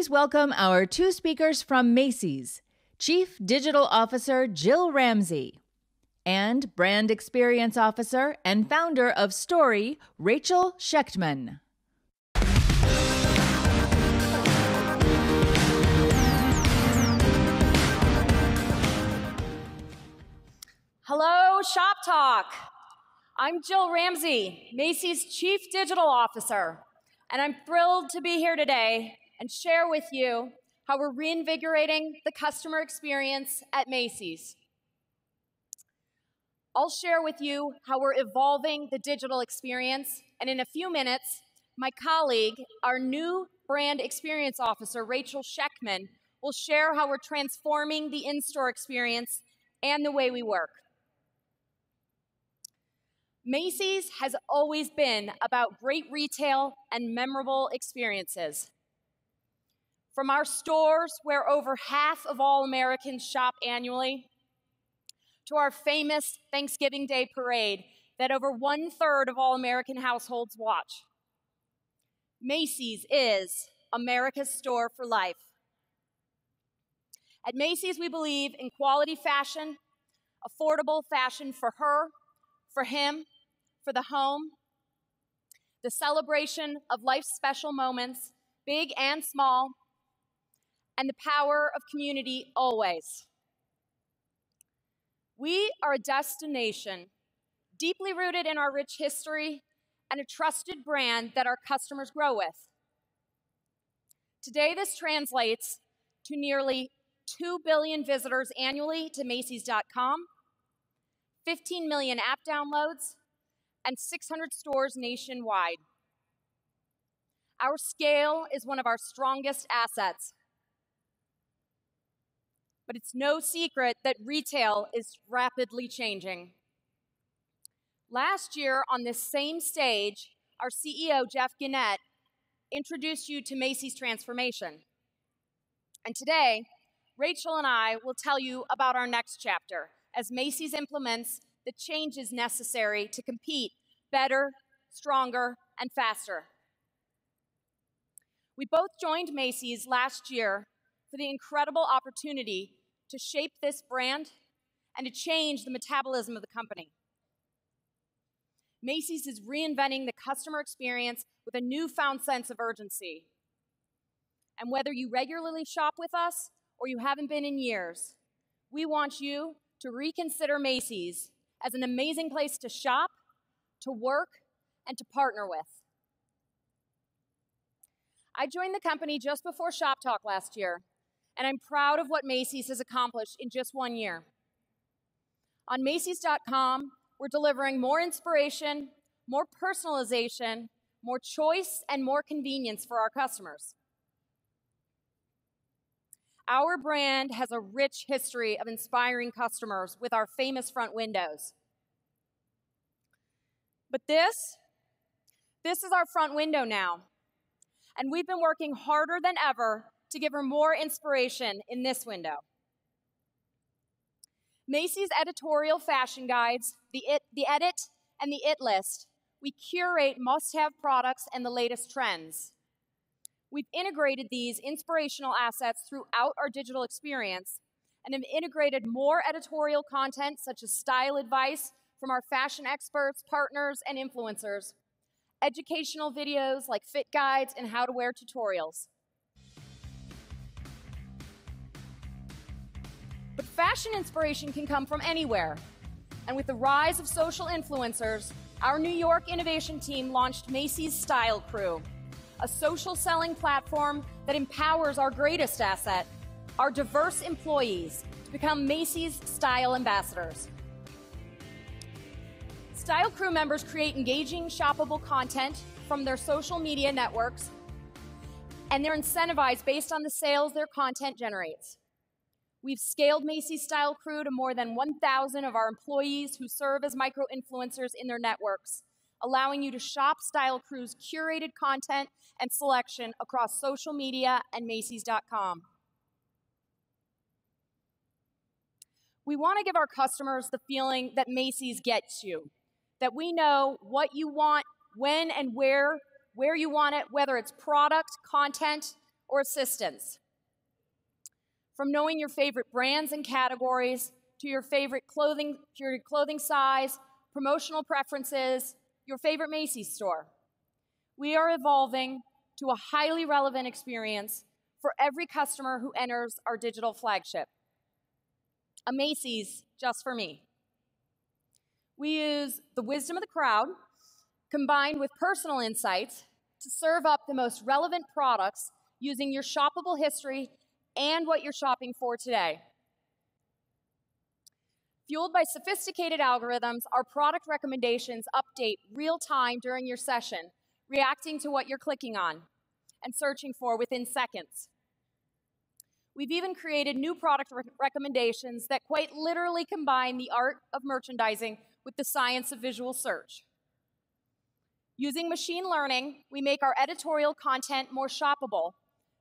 Please welcome our two speakers from Macy's, Chief Digital Officer Jill Ramsey and Brand Experience Officer and founder of Story, Rachel Shechtman. Hello, Shoptalk. I'm Jill Ramsey, Macy's Chief Digital Officer, and I'm thrilled to be here today and share with you how we're reinvigorating the customer experience at Macy's. I'll share with you how we're evolving the digital experience, and in a few minutes, my colleague, our new Brand Experience Officer, Rachel Shechtman, will share how we're transforming the in-store experience and the way we work. Macy's has always been about great retail and memorable experiences. From our stores, where over half of all Americans shop annually, to our famous Thanksgiving Day parade that over 1/3 of all American households watch. Macy's is America's store for life. At Macy's, we believe in quality fashion, affordable fashion for her, for him, for the home, the celebration of life's special moments, big and small, and the power of community always. We are a destination deeply rooted in our rich history and a trusted brand that our customers grow with. Today, this translates to nearly 2 billion visitors annually to Macys.com, 15 million app downloads, and 600 stores nationwide. Our scale is one of our strongest assets. But it's no secret that retail is rapidly changing. Last year, on this same stage, our CEO, Jeff Gennett, introduced you to Macy's transformation. And today, Rachel and I will tell you about our next chapter as Macy's implements the changes necessary to compete better, stronger, and faster. We both joined Macy's last year for the incredible opportunity to shape this brand and to change the metabolism of the company. Macy's is reinventing the customer experience with a newfound sense of urgency. And whether you regularly shop with us or you haven't been in years, we want you to reconsider Macy's as an amazing place to shop, to work, and to partner with. I joined the company just before Shoptalk last year, and I'm proud of what Macy's has accomplished in just 1 year. On Macys.com, we're delivering more inspiration, more personalization, more choice, and more convenience for our customers. Our brand has a rich history of inspiring customers with our famous front windows. But this is our front window now, and we've been working harder than ever to give her more inspiration in this window. Macy's editorial fashion guides, the Edit and the It List, we curate must-have products and the latest trends. We've integrated these inspirational assets throughout our digital experience and have integrated more editorial content such as style advice from our fashion experts, partners, and influencers, educational videos like fit guides and how-to-wear tutorials. But fashion inspiration can come from anywhere. And with the rise of social influencers, our New York innovation team launched Macy's Style Crew, a social selling platform that empowers our greatest asset, our diverse employees, to become Macy's style ambassadors. Style Crew members create engaging, shoppable content from their social media networks, and they're incentivized based on the sales their content generates. We've scaled Macy's Style Crew to more than 1,000 of our employees who serve as micro-influencers in their networks, allowing you to shop Style Crew's curated content and selection across social media and Macys.com. We want to give our customers the feeling that Macy's gets you, that we know what you want, when and where you want it, whether it's product, content, or assistance. From knowing your favorite brands and categories, to your favorite clothing size, promotional preferences, your favorite Macy's store. We are evolving to a highly relevant experience for every customer who enters our digital flagship. A Macy's just for me. We use the wisdom of the crowd combined with personal insights to serve up the most relevant products using your shoppable history and what you're shopping for today. Fueled by sophisticated algorithms, our product recommendations update real time during your session, reacting to what you're clicking on and searching for within seconds. We've even created new product recommendations that quite literally combine the art of merchandising with the science of visual search. Using machine learning, we make our editorial content more shoppable,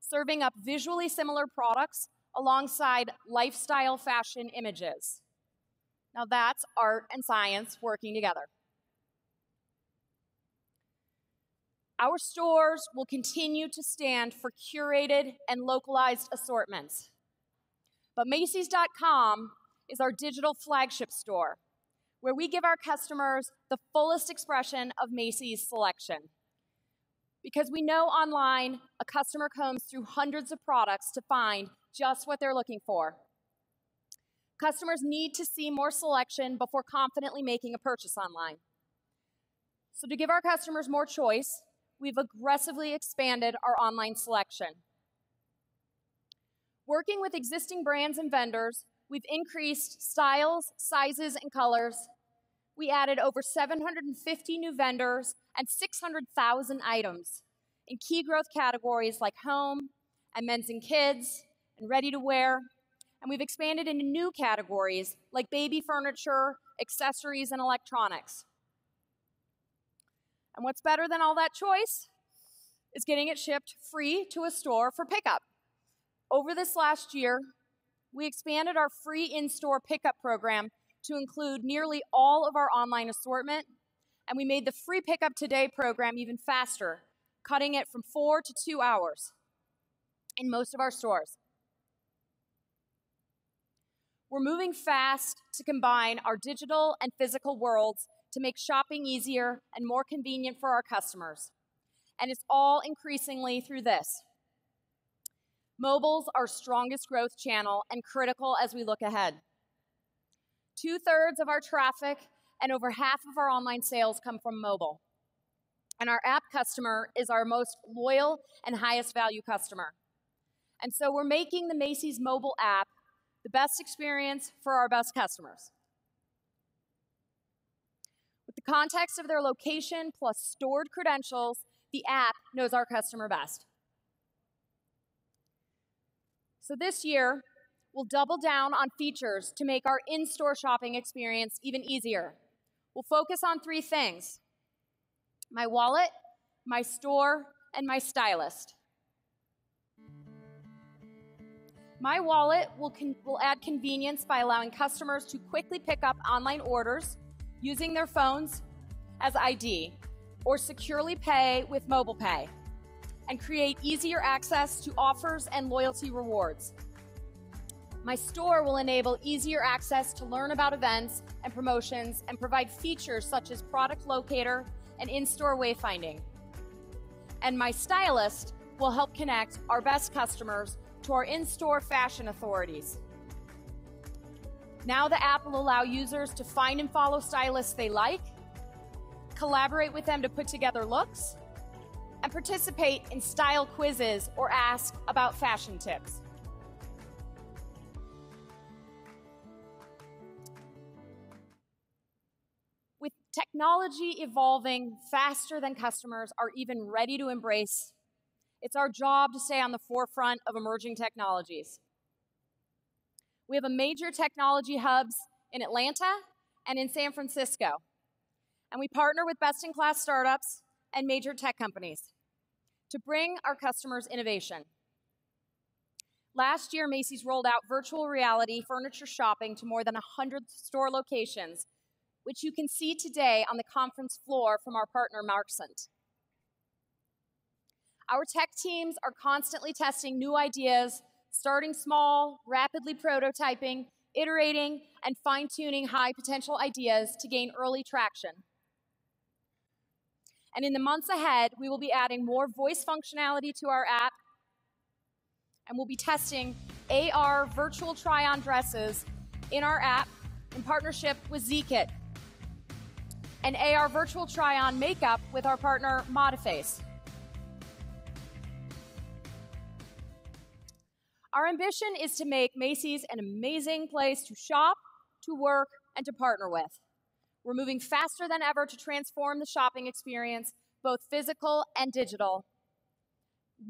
serving up visually similar products alongside lifestyle fashion images. Now that's art and science working together. Our stores will continue to stand for curated and localized assortments. But Macys.com is our digital flagship store, where we give our customers the fullest expression of Macy's selection. Because we know online, a customer combs through hundreds of products to find just what they're looking for. Customers need to see more selection before confidently making a purchase online. So to give our customers more choice, we've aggressively expanded our online selection. Working with existing brands and vendors, we've increased styles, sizes, and colors. We added over 750 new vendors and 600,000 items in key growth categories like home and men's and kids and ready-to-wear. And we've expanded into new categories like baby furniture, accessories, and electronics. And what's better than all that choice is getting it shipped free to a store for pickup. Over this last year, we expanded our free in-store pickup program to include nearly all of our online assortment, and we made the free pickup today program even faster, cutting it from 4 to 2 hours in most of our stores. We're moving fast to combine our digital and physical worlds to make shopping easier and more convenient for our customers. And it's all increasingly through this. Mobile's our strongest growth channel and critical as we look ahead. 2/3 of our traffic and over half of our online sales come from mobile. And our app customer is our most loyal and highest value customer. And so we're making the Macy's mobile app the best experience for our best customers. With the context of their location plus stored credentials, the app knows our customer best. So this year, we'll double down on features to make our in-store shopping experience even easier. We'll focus on 3 things: my wallet, my store, and my stylist. My wallet will add convenience by allowing customers to quickly pick up online orders using their phones as ID, or securely pay with mobile pay, and create easier access to offers and loyalty rewards. My store will enable easier access to learn about events and promotions and provide features such as product locator and in-store wayfinding. And my stylist will help connect our best customers to our in-store fashion authorities. Now the app will allow users to find and follow stylists they like, collaborate with them to put together looks, and participate in style quizzes or ask about fashion tips. With technology evolving faster than customers are even ready to embrace, it's our job to stay on the forefront of emerging technologies. We have major technology hubs in Atlanta and in San Francisco, and we partner with best-in-class startups and major tech companies to bring our customers innovation. Last year, Macy's rolled out virtual reality furniture shopping to more than 100 store locations, which you can see today on the conference floor from our partner Marksant. Our tech teams are constantly testing new ideas, starting small, rapidly prototyping, iterating, and fine-tuning high-potential ideas to gain early traction. And in the months ahead, we will be adding more voice functionality to our app, and we'll be testing AR virtual try-on dresses in our app in partnership with Zkit, and AR virtual try-on makeup with our partner Modiface. Our ambition is to make Macy's an amazing place to shop, to work, and to partner with. We're moving faster than ever to transform the shopping experience, both physical and digital.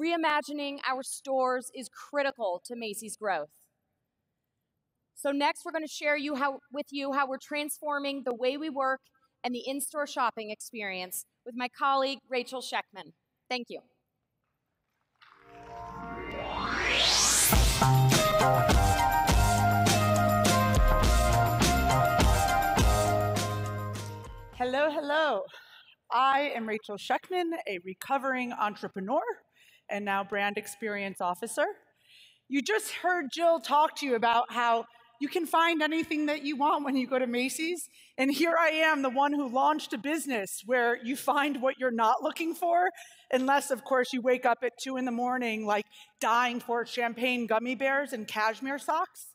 Reimagining our stores is critical to Macy's growth. So next, we're going to share with you how we're transforming the way we work and the in-store shopping experience with my colleague, Rachel Shechtman. Thank you. Hello, hello. I am Rachel Shechtman, a recovering entrepreneur and now brand experience officer. You just heard Jill talk to you about how you can find anything that you want when you go to Macy's. And here I am, the one who launched a business where you find what you're not looking for, unless, of course, you wake up at 2 in the morning, like dying for champagne gummy bears and cashmere socks.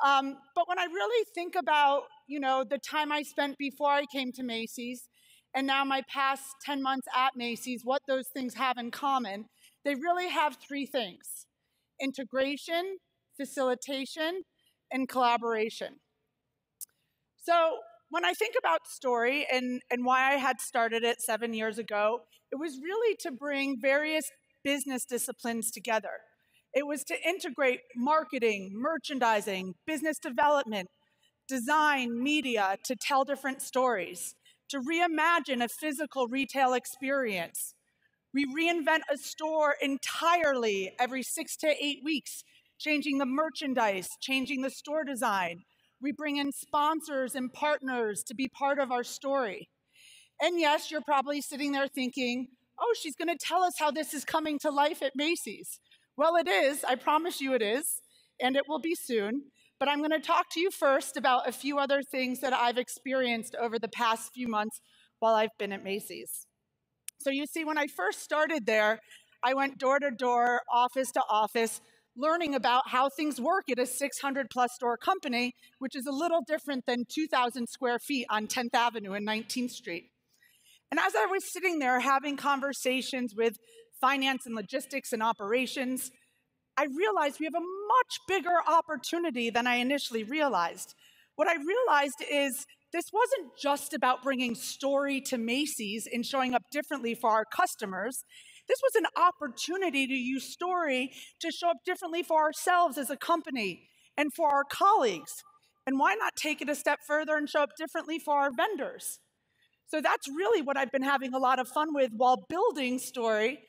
But when I really think about, the time I spent before I came to Macy's and now my past 10 months at Macy's, what those things have in common, they really have 3 things: integration, facilitation, and collaboration. So when I think about Story and why I had started it 7 years ago, it was really to bring various business disciplines together. It was to integrate marketing, merchandising, business development, design, media, to tell different stories, to reimagine a physical retail experience. We reinvent a store entirely every 6 to 8 weeks, changing the merchandise, changing the store design. We bring in sponsors and partners to be part of our story. And yes, you're probably sitting there thinking, oh, she's going to tell us how this is coming to life at Macy's. Well, it is. I promise you it is, and it will be soon. But I'm going to talk to you first about a few other things that I've experienced over the past few months while I've been at Macy's. So you see, when I first started there, I went door to door, office to office, learning about how things work at a 600-plus store company, which is a little different than 2,000 square feet on 10th Avenue and 19th Street. And as I was sitting there having conversations with finance and logistics and operations, I realized we have a much bigger opportunity than I initially realized. What I realized is this wasn't just about bringing Story to Macy's and showing up differently for our customers. This was an opportunity to use Story to show up differently for ourselves as a company and for our colleagues. And why not take it a step further and show up differently for our vendors? So that's really what I've been having a lot of fun with while building Story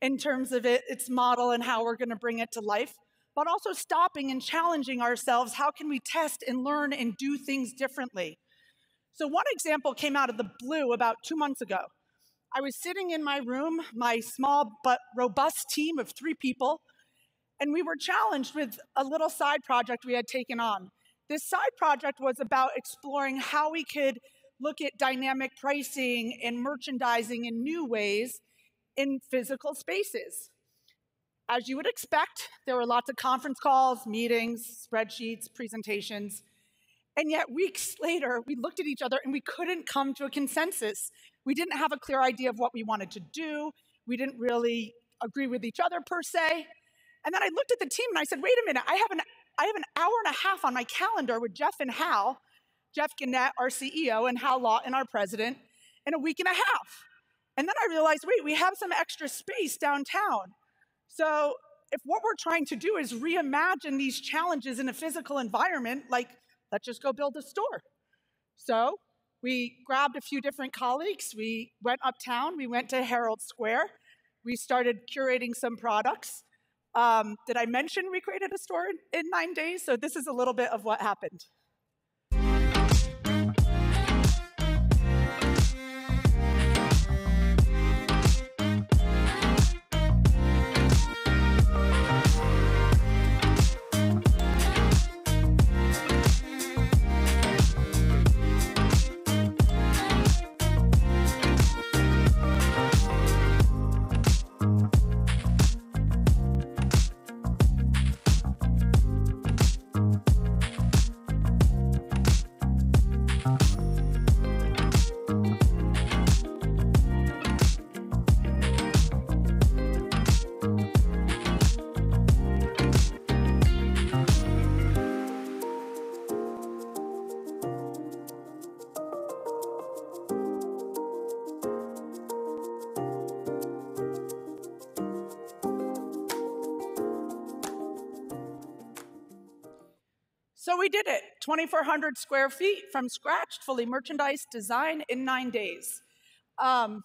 in terms of its model and how we're going to bring it to life, but also stopping and challenging ourselves. How can we test and learn and do things differently? So one example came out of the blue about 2 months ago. I was sitting in my room, my small but robust team of 3 people, and we were challenged with a little side project we had taken on. This side project was about exploring how we could look at dynamic pricing and merchandising in new ways in physical spaces. As you would expect, there were lots of conference calls, meetings, spreadsheets, presentations. And yet weeks later, we looked at each other and we couldn't come to a consensus. We didn't have a clear idea of what we wanted to do. We didn't really agree with each other per se. And then I looked at the team and I said, wait a minute, I have an hour and a half on my calendar with Jeff and Hal, Jeff Gannett, our CEO, and Hal Lawton, our president, in a week and a half. And then I realized, wait, we have some extra space downtown. So if what we're trying to do is reimagine these challenges in a physical environment, like, let's just go build a store. So we grabbed a few different colleagues. We went uptown. We went to Herald Square. We started curating some products. Did I mention we created a store in 9 days? So this is a little bit of what happened. So we did it, 2,400 square feet from scratch, fully merchandised, design in 9 days. Oh,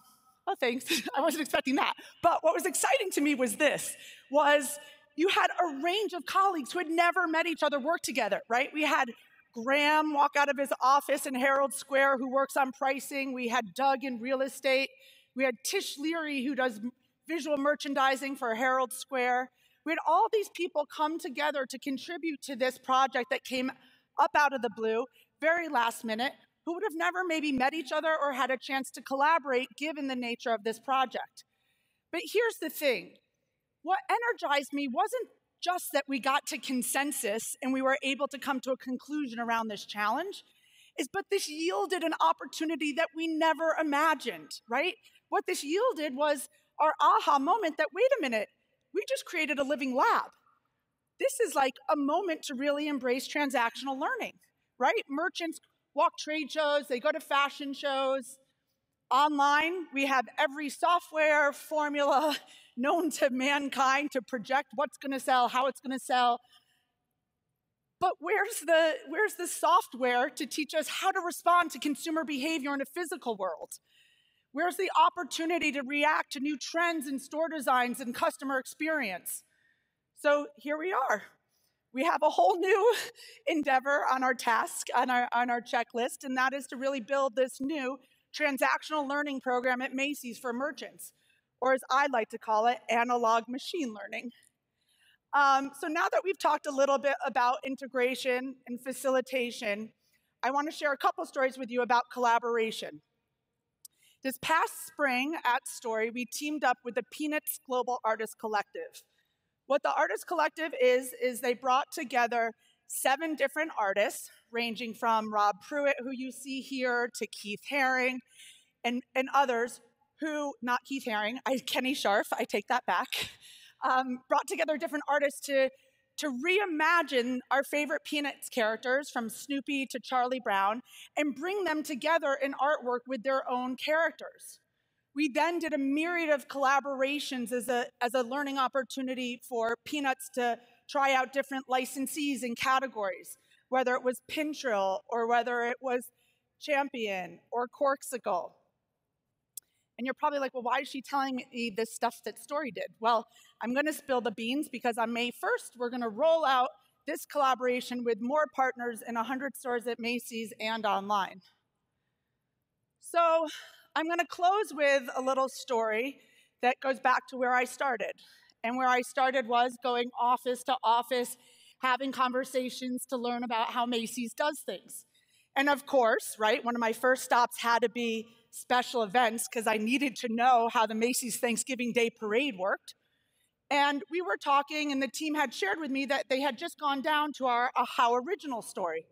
thanks. I wasn't expecting that. But what was exciting to me was this, was you had a range of colleagues who had never met each other work together, right? We had Graham walk out of his office in Herald Square who works on pricing. We had Doug in real estate. We had Tish Leary who does visual merchandising for Herald Square. We had all these people come together to contribute to this project that came up out of the blue, very last minute, who would have never maybe met each other or had a chance to collaborate given the nature of this project. But here's the thing. What energized me wasn't just that we got to consensus and we were able to come to a conclusion around this challenge, but this yielded an opportunity that we never imagined, right? What this yielded was our aha moment that, wait a minute, we just created a living lab. This is like a moment to really embrace transactional learning, right? Merchants walk trade shows, they go to fashion shows. Online, we have every software formula known to mankind to project what's going to sell, how it's going to sell. But where's the software to teach us how to respond to consumer behavior in a physical world? Where's the opportunity to react to new trends in store designs and customer experience? So here we are. We have a whole new endeavor on our task, on our checklist, and that is to really build this new transactional learning program at Macy's for merchants, or as I like to call it, analog machine learning. So now that we've talked a little bit about integration and facilitation, I want to share a couple stories with you about collaboration. This past spring at Story, we teamed up with the Peanuts Global Artist Collective. What the Artist Collective is they brought together 7 different artists, ranging from Rob Pruitt, who you see here, to Keith Haring, and others who, not Keith Haring, Kenny Scharf, I take that back, brought together different artists to reimagine our favorite Peanuts characters, from Snoopy to Charlie Brown, and bring them together in artwork with their own characters. We then did a myriad of collaborations as a learning opportunity for Peanuts to try out different licensees and categories, whether it was Pintrill or whether it was Champion or Corksicle. And you're probably like, well, why is she telling me this stuff that Story did? Well, I'm going to spill the beans because on May 1st, we're going to roll out this collaboration with more partners in 100 stores at Macy's and online. So I'm going to close with a little story that goes back to where I started. And where I started was going office to office, having conversations to learn about how Macy's does things. And of course, right, one of my first stops had to be special events because I needed to know how the Macy's Thanksgiving Day Parade worked. And we were talking, and the team had shared with me that they had just gone down to our How Original story.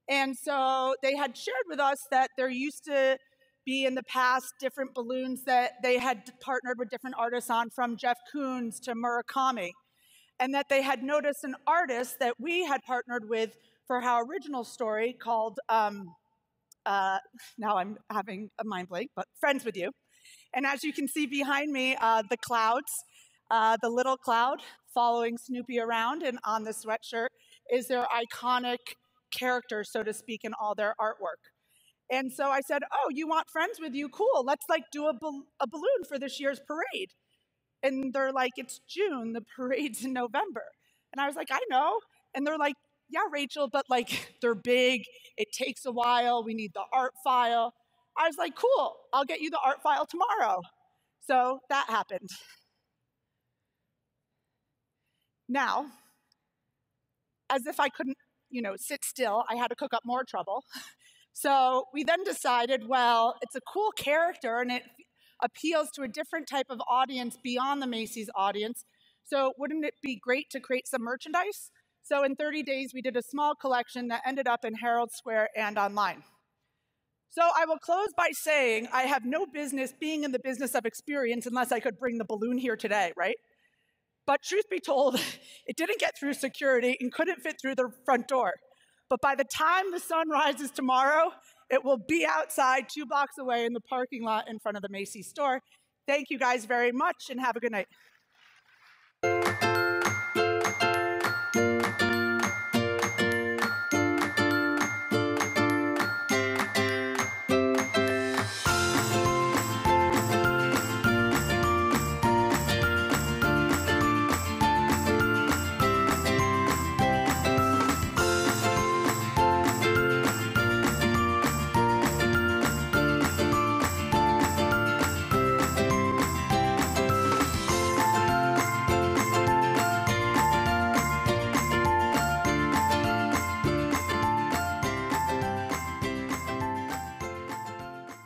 And so they had shared with us that there used to be in the past different balloons that they had partnered with different artists on, from Jeff Koons to Murakami, and that they had noticed an artist that we had partnered with for How Original story called, now I'm having a mind blank, but Friends With You. And as you can see behind me, the clouds, the little cloud following Snoopy around, and on the sweatshirt is their iconic character, so to speak, in all their artwork. And so I said, oh, you want Friends With You? Cool, let's like do a balloon for this year's parade. And they're like, it's June, the parade's in November. And I was like, I know. And they're like, yeah, Rachel, but like they're big, it takes a while, we need the art file. I was like, cool, I'll get you the art file tomorrow. So that happened. Now, as if I couldn't, sit still, I had to cook up more trouble. So we then decided, well, it's a cool character and it appeals to a different type of audience beyond the Macy's audience. So wouldn't it be great to create some merchandise? So in 30 days, we did a small collection that ended up in Herald Square and online. So I will close by saying I have no business being in the business of experience unless I could bring the balloon here today, right? But truth be told, it didn't get through security and couldn't fit through the front door. But by the time the sun rises tomorrow, it will be outside 2 blocks away in the parking lot in front of the Macy's store. Thank you guys very much and have a good night.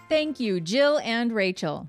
Thank you, Jill and Rachel.